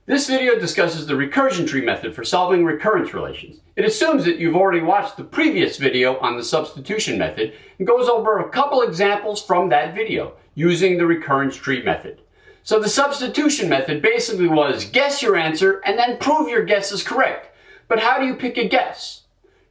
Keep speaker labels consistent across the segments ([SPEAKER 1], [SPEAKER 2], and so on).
[SPEAKER 1] This video discusses the recursion tree method for solving recurrence relations. It assumes that you've already watched the previous video on the substitution method and goes over a couple examples from that video using the recurrence tree method. So the substitution method basically was guess your answer and then prove your guess is correct. But how do you pick a guess?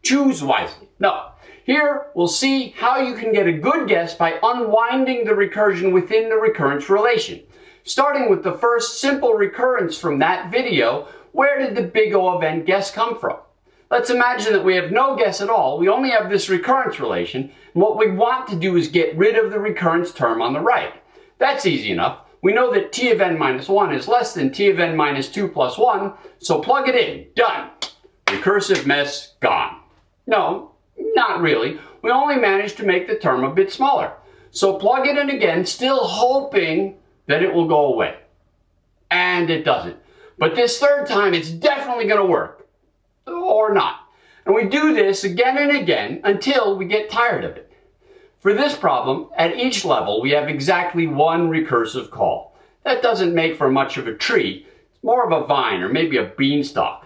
[SPEAKER 1] Choose wisely. No. Here we'll see how you can get a good guess by unwinding the recursion within the recurrence relation. Starting with the first simple recurrence from that video, where did the big O of n guess come from? Let's imagine that we have no guess at all. We only have this recurrence relation, and what we want to do is get rid of the recurrence term on the right. That's easy enough. We know that t of n minus 1 is less than t of n minus 2 plus 1, so plug it in. Done. Recursive mess gone. No, not really. We only managed to make the term a bit smaller. So plug it in again, still hoping that it will go away. And it doesn't. But this third time, it's definitely going to work. Or not. And we do this again and again until we get tired of it. For this problem, at each level, we have exactly one recursive call. That doesn't make for much of a tree. It's more of a vine or maybe a beanstalk.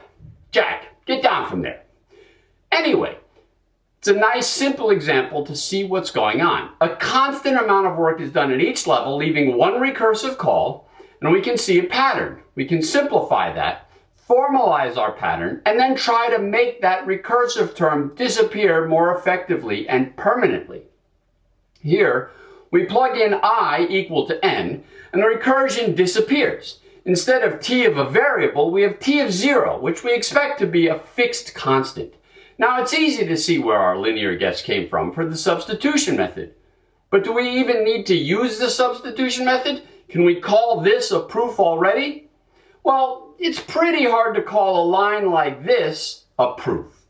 [SPEAKER 1] Jack, get down from there. Anyway, it's a nice simple example to see what's going on. A constant amount of work is done at each level, leaving one recursive call, and we can see a pattern. We can simplify that, formalize our pattern, and then try to make that recursive term disappear more effectively and permanently. Here, we plug in I equal to n, and the recursion disappears. Instead of t of a variable, we have t of 0, which we expect to be a fixed constant. Now, it's easy to see where our linear guess came from for the substitution method. But do we even need to use the substitution method? Can we call this a proof already? Well, it's pretty hard to call a line like this a proof.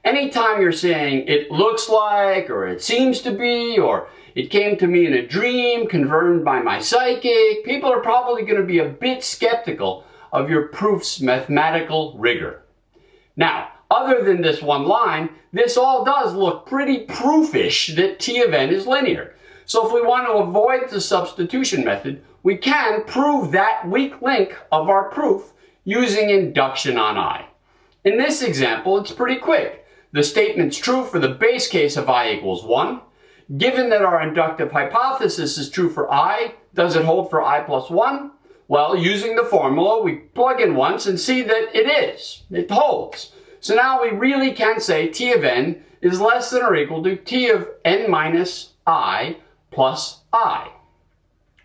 [SPEAKER 1] Anytime you're saying it looks like, or it seems to be, or it came to me in a dream confirmed by my psychic, people are probably going to be a bit skeptical of your proof's mathematical rigor. Now, other than this one line, this all does look pretty proofish that t of n is linear. So if we want to avoid the substitution method, we can prove that weak link of our proof using induction on I. In this example, it's pretty quick. The statement's true for the base case of I equals 1. Given that our inductive hypothesis is true for I, does it hold for I plus 1? Well, using the formula, we plug in once and see that it is. It holds. So now we really can say t of n is less than or equal to t of n minus I plus I.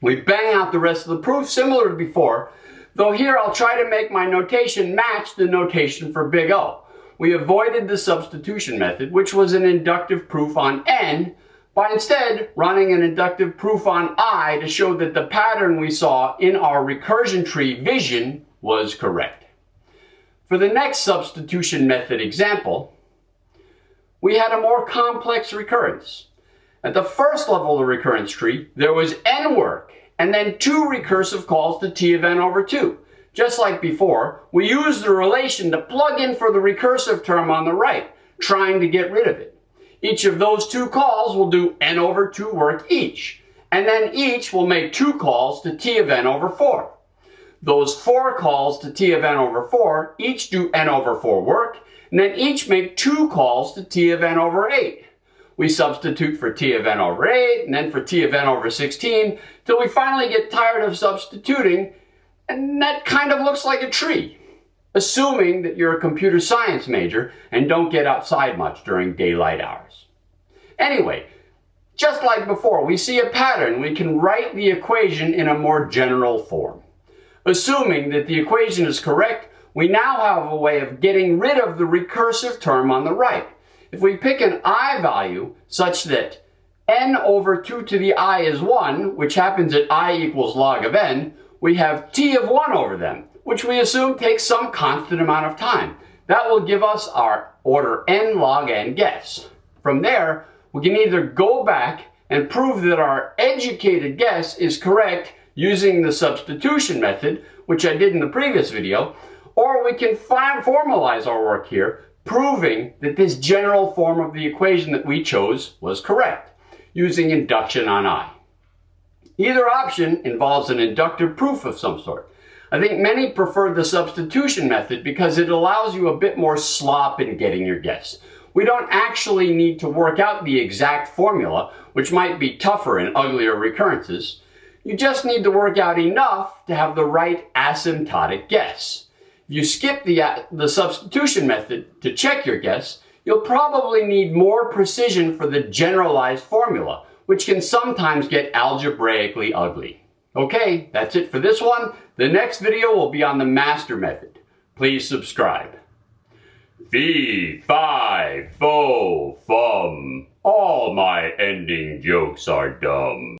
[SPEAKER 1] We bang out the rest of the proof similar to before, though here I'll try to make my notation match the notation for big O. We avoided the substitution method, which was an inductive proof on n, by instead running an inductive proof on I to show that the pattern we saw in our recursion tree vision was correct. For the next substitution method example, we had a more complex recurrence. At the first level of the recurrence tree, there was n work, and then 2 recursive calls to t of n over 2. Just like before, we used the relation to plug in for the recursive term on the right, trying to get rid of it. Each of those 2 calls will do n over 2 work each, and then each will make 2 calls to t of n over 4. Those 4 calls to t of n over 4 each do n over 4 work, and then each make 2 calls to t of n over 8. We substitute for t of n over 8, and then for t of n over 16, till we finally get tired of substituting, and that kind of looks like a tree. Assuming that you're a computer science major and don't get outside much during daylight hours. Anyway, just like before, we see a pattern. We can write the equation in a more general form. Assuming that the equation is correct, we now have a way of getting rid of the recursive term on the right. If we pick an I value such that n over 2 to the I is 1, which happens at I equals log of n, we have t of 1 over them, which we assume takes some constant amount of time. That will give us our order n log n guess. From there, we can either go back and prove that our educated guess is correct using the substitution method, which I did in the previous video, or we can formalize our work here, proving that this general form of the equation that we chose was correct, using induction on I. Either option involves an inductive proof of some sort. I think many prefer the substitution method because it allows you a bit more slop in getting your guess. We don't actually need to work out the exact formula, which might be tougher in uglier recurrences. You just need to work out enough to have the right asymptotic guess. If you skip the substitution method to check your guess, you'll probably need more precision for the generalized formula, which can sometimes get algebraically ugly. Okay, that's it for this one. The next video will be on the master method. Please subscribe. Fee, fi, fo, fum. All my ending jokes are dumb.